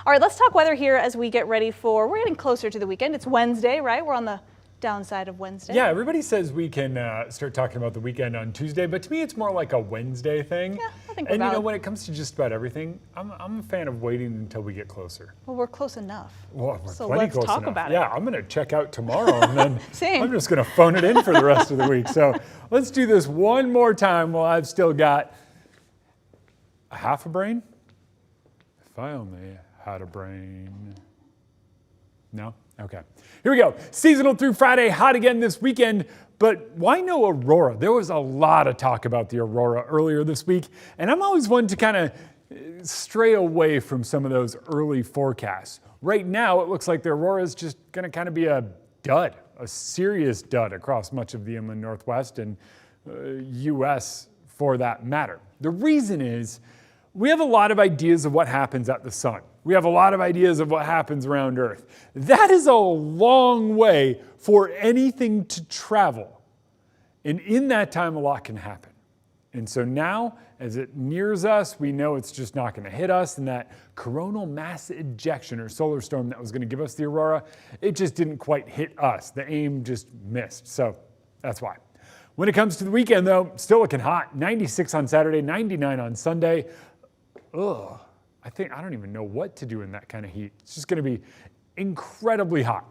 All right, let's talk weather here as we get ready we're getting closer to the weekend. It's Wednesday, right? We're on the downside of Wednesday. Yeah, everybody says we can start talking about the weekend on Tuesday, but to me it's more like a Wednesday thing. Yeah, I think And we're you know, valid. when it comes to just about everything, I'm a fan of waiting until we get closer. Well, we're close enough. Well, we're So plenty let's close talk enough. about it. Yeah, I'm going to check out tomorrow and then Same. I'm just going to phone it in for the rest of the week. So let's do this one more time while I've still got a half a brain. If I only had a brain. No? Okay. Here we go. Seasonal through Friday, hot again this weekend. But why no aurora? There was a lot of talk about the aurora earlier this week, and I'm always one to kind of stray away from some of those early forecasts. Right now, it looks like the aurora is just going to kind of be a dud, a serious dud across much of the inland Northwest and U.S. for that matter. The reason is we have a lot of ideas of what happens at the sun. We have a lot of ideas of what happens around Earth. That is a long way for anything to travel. And in that time, a lot can happen. And so now, as it nears us, we know it's just not going to hit us. And that coronal mass ejection or solar storm that was going to give us the aurora, it just didn't quite hit us. The aim just missed. So that's why. When it comes to the weekend, though, still looking hot. 96 on Saturday, 99 on Sunday. Ugh. I don't even know what to do in that kind of heat. It's just going to be incredibly hot.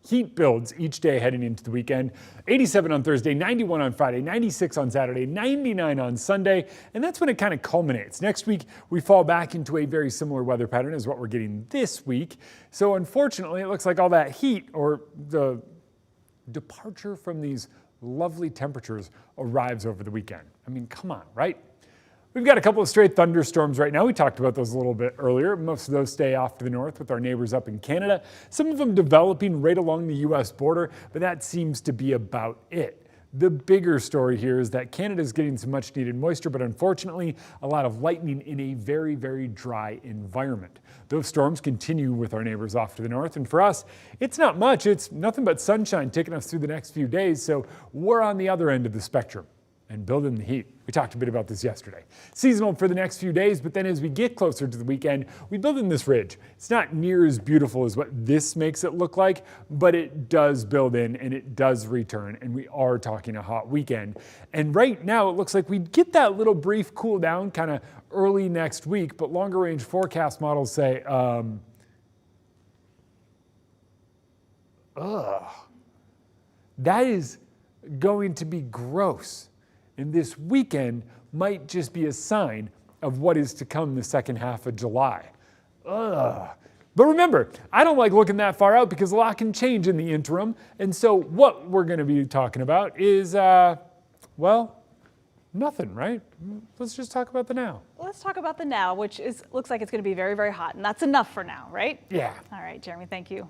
Heat builds each day heading into the weekend. 87 on Thursday, 91 on Friday, 96 on Saturday, 99 on Sunday, and that's when it kind of culminates. Next week, we fall back into a very similar weather pattern as what we're getting this week. So unfortunately, it looks like all that heat or the departure from these lovely temperatures arrives over the weekend. I mean, come on, right? We've got a couple of straight thunderstorms right now. We talked about those a little bit earlier. Most of those stay off to the north with our neighbors up in Canada. Some of them developing right along the U.S. border, but that seems to be about it. The bigger story here is that Canada's getting some much needed moisture, but unfortunately, a lot of lightning in a very, very dry environment. Those storms continue with our neighbors off to the north, and for us, it's not much. It's nothing but sunshine taking us through the next few days, so we're on the other end of the spectrum and building the heat. We talked a bit about this yesterday. Seasonal for the next few days, but then as we get closer to the weekend, we build in this ridge. It's not near as beautiful as what this makes it look like, but it does build in and it does return, and we are talking a hot weekend. And right now it looks like we'd get that little brief cool down kind of early next week, but longer range forecast models say, that is going to be gross. And this weekend might just be a sign of what is to come the second half of July. Ugh. But remember, I don't like looking that far out because a lot can change in the interim. And so what we're going to be talking about is, well, nothing, right? Let's just talk about the now. Let's talk about the now, which looks like it's going to be very, very hot. And that's enough for now, right? Yeah. All right, Jeremy, thank you.